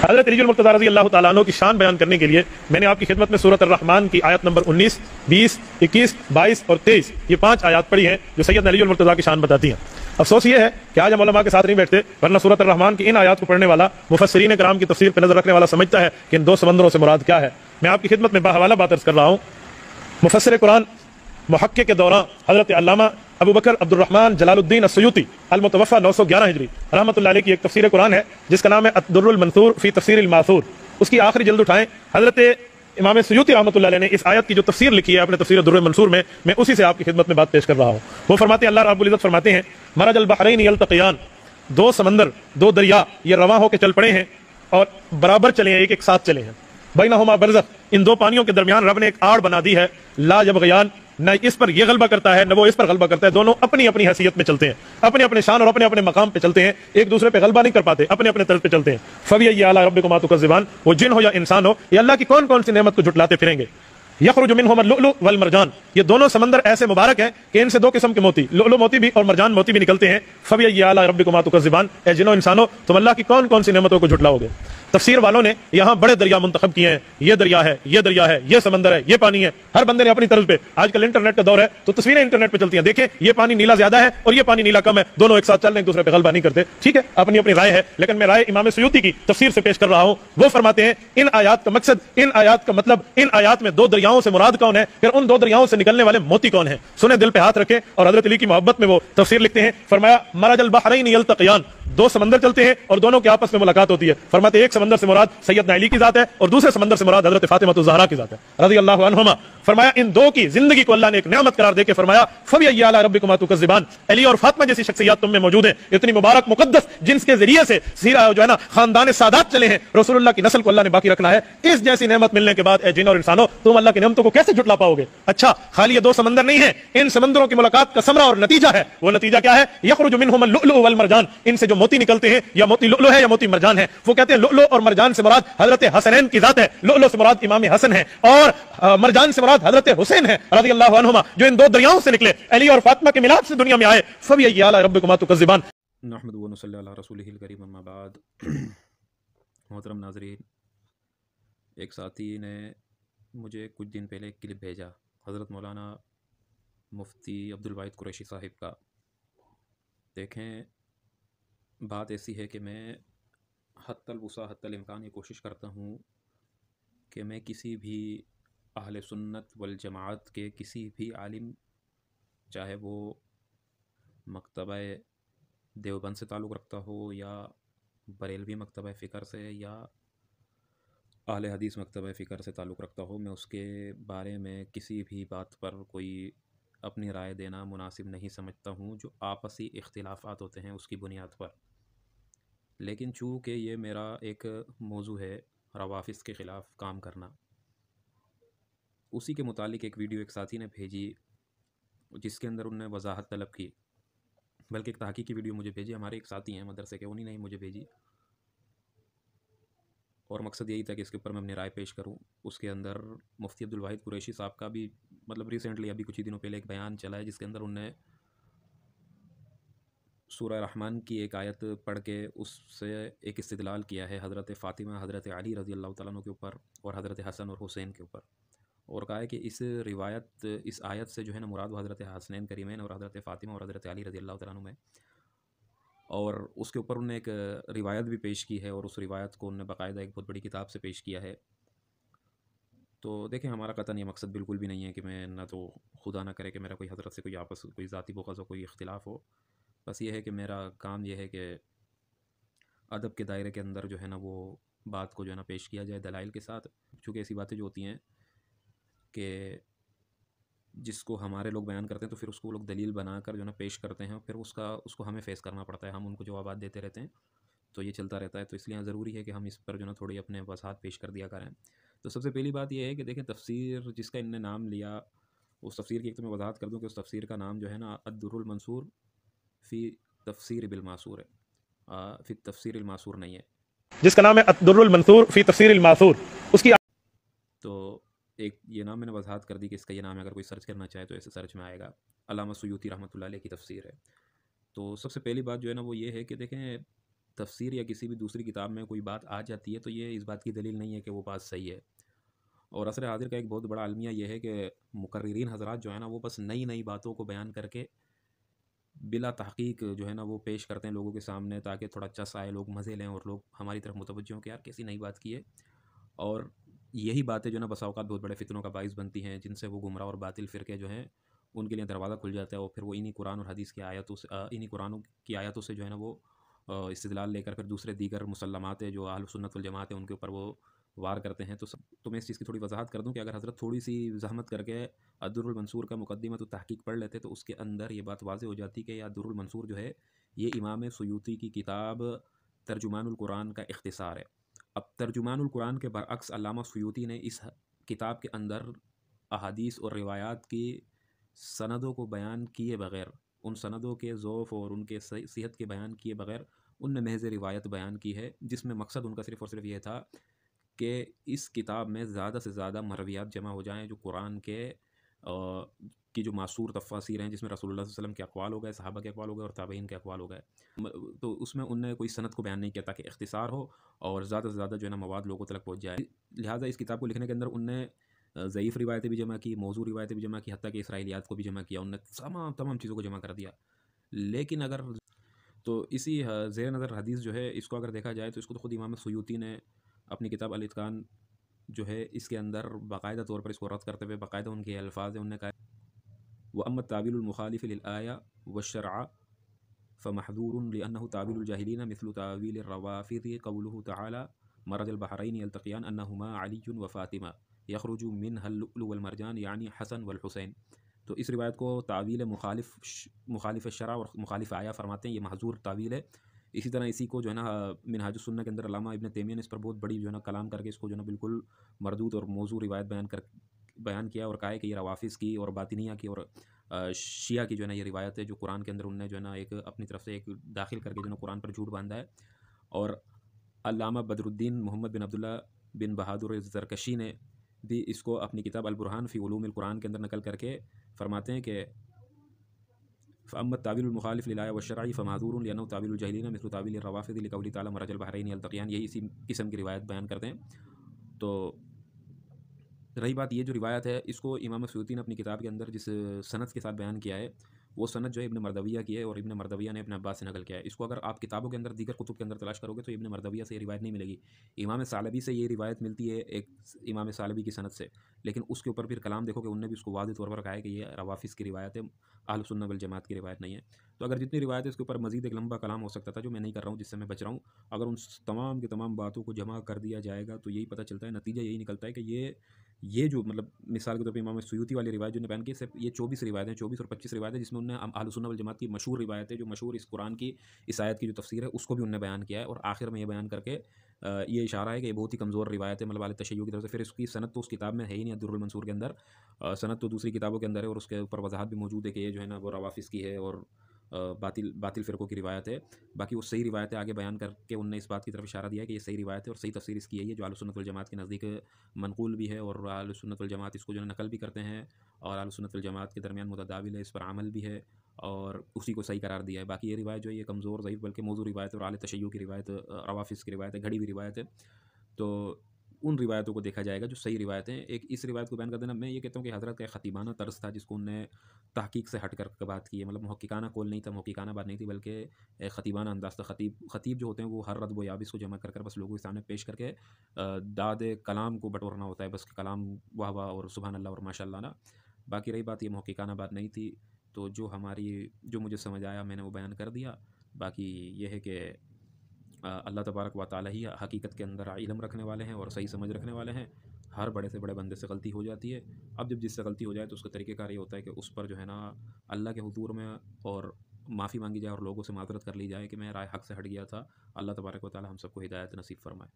حضرت علی المرتضیٰ رضی اللہ تعالیٰ عنہ کی شان بیان کرنے کے لیے میں نے آپ کی خدمت میں سورۃ الرحمن کی آیت نمبر 19، 20، 21، 22 اور 23 یہ 5 آیات پڑھی ہیں جو سیدنا علی المرتضیٰ کی شان بتاتی ہیں۔ افسوس یہ ہے کہ آج ہم علماء کے ساتھ نہیں بیٹھتے، ورنہ سورۃ الرحمن کی ان آیات کو پڑھنے والا، مفسرین کرام کی تفسیر پہ نظر رکھنے والا سمجھتا ہے کہ ان 2 سمندروں سے مراد کیا ہے۔ میں آپ کی خدمت میں باحوالہ بات عرض کر رہا ہوں، مفسر قرآن محقق کے دوران حضرت علامہ ابو بکر عبد الرحمن جلال الدین السیوطی المتوفی 911 ہجری رحمۃ اللہ علیہ کی ایک تفسیر قرآن ہے جس کا نام ہے الدر المنثور فی تفسیر الماثور۔ اس کی آخری جلد اٹھائیں، حضرت امام سیوطی رحمۃ اللہ علیہ نے اس آیت کی جو تفسیر لکھی ہے اپنے تفسیر الدر المنثور میں اسی سے آپ کی خدمت میں بات پیش کر رہا ہوں۔ وہ فرماتے ہیں، اللہ رب العزت فرماتے ہیں، مرج البحرین یلتقیان، 2 سمندر، 2 دریا یہ رواں ہو کے چل پڑے ہیں اور برابر چلے ہیں، ایک ساتھ چلے ہیں۔ بینہما برزخ، ان 2 پانیوں کے درمیان رب نے ایک آڑ بنا دی ہے، لا یبغیان، نہ اس پر یہ غلبہ کرتا ہے نہ وہ اس پر غلبہ کرتا ہے، دونوں اپنی اپنی حیثیت میں چلتے ہیں، اپنے اپنے شان اور اپنے اپنے مقام پہ چلتے ہیں، ایک دوسرے پہ غلبہ نہیں کر پاتے، اپنے اپنے طرز پہ چلتے ہیں۔ فبأي آلاء ربكما تكذبان، وہ جن ہو یا انسان ہو، یہ اللہ کی کون کون سی نعمت کو جھٹلاتے پھریں گے۔ یخرج منہما اللؤلؤ والمرجان، یہ دونوں سمندر ایسے مبارک ہیں کہ ان سے 2 قسم کے موتی، لؤلؤ موتی بھی اور مرجان موتی بھی نکلتے ہیں۔ فبأي آلاء ربكما تكذبان، اے جنوں انسانوں تم اللہ کی کون کون سی نعمتوں کو جھٹلاؤ گے۔ تفسیر والوں نے یہاں بڑے دریا منتخب کیے ہیں، یہ دریا ہے، یہ دریا ہے، یہ سمندر ہے، یہ پانی ہے، ہر بندے نے اپنی طرز پہ، آج کل انٹرنیٹ کا دور ہے تو تصویریں انٹرنیٹ پہ چلتی ہیں، دیکھیں یہ پانی نیلا زیادہ ہے اور یہ پانی نیلا کم ہے، دونوں ایک ساتھ چل رہے ہیں، ایک دوسرے پہ غلبہ نہیں کرتے، ٹھیک ہے، اپنی اپنی رائے ہے، لیکن میں رائے امام سیوطی کی تفسیر سے پیش کر رہا ہوں۔ وہ فرماتے ہیں ان آیات کا مقصد، ان آیات کا مطلب، ان آیات میں 2 دریاؤں سے مراد کون ہے، پھر ان 2 دریاؤں سے نکلنے والے موتی کون ہیں، سنیں، دل پہ ہاتھ رکھیں، اور حضرت علی کی محبت میں وہ تفسیر لکھتے ہیں، فرمایا مرج البحرین یلتقیان، 2 سمندر چلتے ہیں اور دونوں کے آپس میں ملاقات ہوتی ہے۔ فرماتے ایک سمندر سے مراد سیدنا علی کی ذات ہے اور دوسرے سمندر سے مراد حضرت فاطمہ الزہرا کی ذات ہے رضی اللہ عنہما۔ فرمایا ان 2 کی زندگی کو اللہ نے ایک نعمت قرار دے کے فرمایا فبأي آلاء ربكما تكذبان، علی اور فاطمہ جیسی شخصیات تم میں موجود ہیں، اتنی مبارک مقدس جن کے ذریعے سے سیرہ جو ہے نا خاندان سادات چلے ہیں، رسول اللہ کی نسل کو اللہ نے باقی رکھنا ہے، اس جیسی نعمت ملنے کے بعد اے جن اور انسانوں تم اللہ کی نعمتوں کو کیسے جھٹلا پاؤ گے۔ اچھا، خالی یہ 2 سمندر نہیں ہیں، ان سمندروں کی ملاقات کا ثمرہ اور نتیجہ ہے، وہ نتیجہ کیا ہے، یخرج منہما اللؤلؤ والمرجان، ان سے جو موتی نکلتے ہیں، یا موتی لؤلؤ ہے یا موتی مرجان ہے، وہ کہتے ہیں لؤلؤ اور مرجان سے مراد حضرت حسنین کی ذات ہے، لؤلؤ سے مراد امام حسن ہے اور مرجان سے مراد حضرت حسین ہے رضی اللہ عنہما، جو ان 2 دریاؤں سے نکلے، علی اور فاطمہ کے میلاد سے دنیا میں آئے۔ فبأي آلاء ربكما تكذبان۔ نحمدہ و نصلی علی رسولہ الکریم، اما بعد۔ محترم ناظرین، ایک ساتھی نے مجھے کچھ دن پہلے ایک کلپ بھیجا حضرت مولانا مفتی عبدالواحد قریشی صاحب کا۔ دیکھیں، بات ایسی ہے کہ میں حتی الوسع، حتی الامکان یہ کوشش کرتا ہوں کہ میں کسی بھی اہل سنت والجماعت کے کسی بھی عالم، چاہے وہ مکتبہ دیوبند سے تعلق رکھتا ہو یا بریلوی مکتبہ فکر سے یا اہل حدیث مکتبہ فکر سے تعلق رکھتا ہو، میں اس کے بارے میں کسی بھی بات پر کوئی اپنی رائے دینا مناسب نہیں سمجھتا ہوں جو آپسی اختلافات ہوتے ہیں اس کی بنیاد پر۔ لیکن چونکہ یہ میرا ایک موضوع ہے روافض کے خلاف کام کرنا، اسی کے متعلق ایک ویڈیو ایک ساتھی نے بھیجی جس کے اندر انہوں نے وضاحت طلب کی، بلکہ ایک تحقیقی ویڈیو مجھے بھیجی، ہمارے ایک ساتھی ہیں مدرسے کے، انہی نے مجھے بھیجی، اور مقصد یہی تھا کہ اس کے اوپر میں اپنی رائے پیش کروں۔ اس کے اندر مفتی عبدالواحد قریشی صاحب کا بھی مطلب ریسنٹلی ابھی کچھ ہی دنوں پہلے ایک بیان چلا ہے جس کے اندر انہوں نے سورہ رحمان کی ایک آیت پڑھ کے اس سے ایک استدلال کیا ہے حضرت فاطمہ، حضرت علی رضی اللہ تعالیٰ عنہ کے اوپر اور حضرت حسن اور حسین کے اوپر، اور کہا ہے کہ اس روایت، اس آیت سے جو ہے نا مراد وہ حضرت حسنین کریمین اور حضرت فاطمہ اور حضرت علی رضی اللہ تعالیٰ عنہ میں، اور اس کے اوپر انہوں نے ایک روایت بھی پیش کی ہے اور اس روایت کو انہوں نے باقاعدہ ایک بہت بڑی کتاب سے پیش کیا ہے۔ تو دیکھیں، ہمارا قطعاً یہ مقصد بالکل بھی نہیں ہے کہ میں نہ تو خدا نہ کرے کہ میرا کوئی حضرت سے کوئی آپس کوئی ذاتی بغض ہو، کوئی اختلاف ہو، بس یہ ہے کہ میرا کام یہ ہے کہ ادب کے دائرے کے اندر جو ہے نا وہ بات کو جو ہے نا پیش کیا جائے دلائل کے ساتھ، چونکہ ایسی باتیں جو ہوتی ہیں کہ جس کو ہمارے لوگ بیان کرتے ہیں تو پھر اس کو لوگ دلیل بنا کر جو ہے نا پیش کرتے ہیں، پھر اس کو ہمیں فیس کرنا پڑتا ہے، ہم ان کو جوابات دیتے رہتے ہیں، تو یہ چلتا رہتا ہے۔ تو اس لیے ضروری ہے کہ ہم اس پر جو ہے نا تھوڑی اپنے وضاحت پیش کر دیا کریں۔ تو سب سے پہلی بات یہ ہے کہ دیکھیں، تفسیر جس کا ان نے نام لیا، اس تفسیر کی ایک تو میں وضاحت کر دوں کہ اس تفسیر کا نام جو ہے نا الدر المنثور فی تفسیر بالماثور ہے، فی تفسیر الماثور نہیں ہے، جس کا نام ہے الدر المنثور فی تفسیر الماثور۔ اس کی تو ایک یہ نام میں نے وضاحت کر دی کہ اس کا یہ نام ہے، اگر کوئی سرچ کرنا چاہے تو ایسے سرچ میں آئے گا، علامہ سیوطی رحمۃ اللہ علیہ کی تفسیر ہے۔ تو سب سے پہلی بات جو ہے نا وہ یہ ہے کہ دیکھیں، تفسیر یا کسی بھی دوسری کتاب میں کوئی بات آ جاتی ہے تو یہ اس بات کی دلیل نہیں ہے کہ وہ بات صحیح ہے۔ اور عصر حاضر کا ایک بہت بڑا المیہ یہ ہے کہ مقررین حضرات جو ہے نا وہ بس نئی نئی باتوں کو بیان کر کے بلا تحقیق جو ہے نا وہ پیش کرتے ہیں لوگوں کے سامنے، تاکہ تھوڑا چس آئے، لوگ مزے لیں اور لوگ ہماری طرف متوجہ ہوں کہ یار کیسی نئی بات کی ہے۔ اور یہی باتیں جو ہے نا بسا اوقات بہت بڑے فتنوں کا باعث بنتی ہیں، جن سے وہ گمراہ اور باطل فرقے جو ہیں ان کے لیے دروازہ کھل جاتا ہے، اور پھر وہ انہی قرآن اور حدیث کی آیاتوں سے انہی قرآنوں کی آیاتوں سے جو ہے نا وہ استدلال لے کر پھر دوسرے دیگر مسلمات ہے جو اہل سنت والجماعت ہیں ان کے اوپر وہ وار کرتے ہیں۔ تو میں اس چیز کی تھوڑی وضاحت کر دوں کہ اگر حضرت تھوڑی سی زحمت کر کے الدر المنصور کا مقدمہ تو تحقیق پڑھ لیتے تو اس کے اندر یہ بات واضح ہو جاتی کہ یہ الدر المنصور جو ہے یہ امام سیوطی کی کتاب ترجمان القرآن کا اختصار ہے۔ اب ترجمان القرآن کے برعکس علامہ سیوطی نے اس کتاب کے اندر احادیث اور روایات کی سندوں کو بیان کیے بغیر، ان سندوں کے ضعف اور ان کے صحت کے بیان کیے بغیر ان نے محض روایت بیان کی ہے، جس میں مقصد ان کا صرف اور صرف یہ تھا کہ اس کتاب میں زیادہ سے زیادہ مرویات جمع ہو جائیں جو قرآن کے کی جو معصور تفاسیر ہیں، جس میں رسول اللہ صلی اللہ علیہ وسلم کے اقوال ہو گئے، صحابہ کے اقوال ہو گئے اور تابعین کے اقوال ہو گئے، تو اس میں ان نے کوئی سند کو بیان نہیں کیا تاکہ اختصار ہو اور زیادہ سے زیادہ جو ہے نا مواد لوگوں تک پہنچ جائے۔ لہٰذا اس کتاب کو لکھنے کے اندر ان نے ضعیف روایتیں بھی جمع کی، موضوع روایتیں بھی جمع کی، حتیٰ کہ اسرائیلیات کو بھی جمع کیا، ان نے تمام چیزوں کو جمع کر دیا۔ لیکن اگر تو اسی زیر نظر حدیث جو ہے اس کو اگر دیکھا جائے تو اس کو تو خود امام سیوطی نے اپنی کتاب الاتقان جو ہے اس کے اندر باقاعدہ طور پر اس کو رد کرتے ہوئے باقاعدہ ان کے الفاظ ہیں، انہوں نے کہا وَأَمَّا التَّعْوِيلُ الْمُخَالِفِ لِلْآيَةِ وَالشَّرْعِ فَمَحْظُورٌ لِأَنَّهُ تَعْوِيلُ الْجَاهِلِينَ مِثْلُ تَعْوِيلِ الرَّوَافِضِ قَوْلُهُ تَعَالَى مَرَجَ الْبَحْرَيْنِ يَلْتَقِيَانِ أَنَّهُمَا عَلِيٌّ وَفَاطِمَةٌ يَخْرُجُ مِنْهَا اللُّؤْلُؤُ وَالْمَرْجَانُ یعنی حسن والحسین۔ تو اس روایت کو تعویل مخالف شرع اور مخالف آیا فرماتے ہیں، یہ محظور تعویل ہے۔ اسی طرح اسی کو جو ہے نا منہاج السنہ کے اندر علامہ ابن تیمیہ نے اس پر بہت بڑی جو ہے نا کلام کر کے اس کو جو ہے نا بالکل مردود اور موضوع روایت بیان کیا اور کہا ہے کہ یہ روافظ کی اور باطنیہ کی اور شیعہ کی جو ہے نا یہ روایت ہے جو قرآن کے اندر انہوں نے جو ہے نا ایک اپنی طرف سے ایک داخل کر کے جو ہے نا قرآن پر جھوٹ باندھا ہے۔ اور علامہ بدر الدین محمد بن عبداللہ بن بہادر زرکشی نے بھی اس کو اپنی کتاب البرہان فی علوم القرآن کے اندر نقل کر کے فرماتے ہیں کہ فَأَمَّا التَّعْوِيلُ الْمُخَالِفُ لِلْآيَةِ وَالشَّرْعِ فَمَحْظُورٌ لِأَنَّهُ تَعْوِيلُ الْجَاهِلِينَ مِثْلُ تَعْوِيلِ الرَّوَافِضِ لِقَوْلِهِ تَعَالَى مَرَجَ الْبَحْرَيْنِ يَلْتَقِيَانِ، یہی اسی قسم کی روایت بیان کرتے ہیں۔ تو رہی بات یہ جو روایت ہے اس کو امام سیوطی نے اپنی کتاب کے اندر جس سند کے ساتھ بیان کیا ہے وہ سند جو ہے ابن مردویہ کی ہے، اور ابن مردویہ نے ابن عباس سے نقل کیا ہے۔ اس کو اگر آپ کتابوں کے اندر دیگر کتب کے اندر تلاش کرو گے تو ابن مردویہ سے یہ روایت نہیں ملے گی۔ امام ثعلبی سے یہ روایت ملتی ہے ایک امام ثعلبی کی سند سے، لیکن اس کے اوپر پھر کلام دیکھو کہ انہوں نے بھی اس کو واضح طور پر کہا ہے کہ یہ روافظ کی روایت ہے، اہل سنہ والجماعت کی روایت نہیں ہے۔ تو اگر جتنی روایت ہے اس کے اوپر مزید ایک لمبا کلام ہو سکتا تھا جو میں نہیں کر رہا ہوں، جس سے میں بچ رہا ہوں۔ اگر ان تمام کی تمام باتوں کو جمع کر دیا جائے گا تو یہی پتہ چلتا ہے، نتیجہ یہی نکلتا ہے کہ یہ جو مطلب مثال کے طور پہ امام سیوطی والی روایت جو نے بیان کی صرف یہ 24 روایتیں 24 اور 25 روایتیں جس میں انہوں نے اہل سنہ والجماعت کی مشہور روایت ہے جو مشہور اس قرآن کی اس آیت کی جو تفسیر ہے اس کو بھی انہوں نے بیان کیا ہے، اور آخر میں یہ بیان کر کے یہ اشارہ ہے کہ یہ بہت ہی کمزور روایت ہے مطلب اہل تشیع کی طرف سے۔ پھر اس کی سند تو اس کتاب میں ہے ہی نہیں الدر المنصور کے اندر، سند تو دوسری کتابوں کے اندر ہے اور اس کے اوپر وضاحت بھی موجود ہے کہ یہ جو ہے نا وہ روافظ کی ہے اور باطل فرقوں کی روایت ہے۔ باقی وہ صحیح روایت ہے آگے بیان کر کے انہوں نے اس بات کی طرف اشارہ دیا ہے کہ یہ صحیح روایت ہے اور صحیح تفسیر اس کی ہے، جو اہل سنت والجماعت کے نزدیک منقول بھی ہے، اور اہل سنت والجماعت اس کو جو ہے نقل بھی کرتے ہیں، اور اہل سنت والجماعت کے درمیان متداول ہے، اس پر عمل بھی ہے اور اسی کو صحیح قرار دیا ہے۔ باقی یہ روایت جو ہے یہ کمزور ضعیف بلکہ موضوع روایت ہے اور اہل تشیع کی روایت روافظ کی روایت ہے، گھڑی ہوئی روایت ہے۔ تو ان روایتوں کو دیکھا جائے گا جو صحیح روایتیں ہیں۔ ایک اس روایت کو بیان کر دینا میں یہ کہتا ہوں کہ حضرت کا ایک خطیبانہ طرز تھا جس کو انہوں نے تحقیق سے ہٹ کر بات کی ہے، مطلب محققانہ قول نہیں تھا، محققانہ بات نہیں تھی، بلکہ ایک خطیبانہ انداز تھا۔ خطیب جو ہوتے ہیں وہ ہر رطب و یابس کو جمع کر بس لوگوں کے سامنے پیش کر کے داد کلام کو بٹورنا ہوتا ہے، بس کلام واہ واہ اور سبحان اللہ اور ماشاء اللہ نا۔ باقی رہی بات یہ محققانہ بات نہیں تھی، تو جو مجھے سمجھ آیا میں نے وہ بیان کر دیا۔ باقی یہ ہے کہ اللہ تبارک و تعالی ہی حقیقت کے اندر علم رکھنے والے ہیں اور صحیح سمجھ رکھنے والے ہیں۔ ہر بڑے سے بڑے بندے سے غلطی ہو جاتی ہے، اب جب جس سے غلطی ہو جائے تو اس کا طریقہ کار یہ ہوتا ہے کہ اس پر جو ہے نا اللہ کے حضور میں اور معافی مانگی جائے اور لوگوں سے معذرت کر لی جائے کہ میں رائے حق سے ہٹ گیا تھا۔ اللہ تبارک و تعالی ہم سب کو ہدایت نصیب فرمائے۔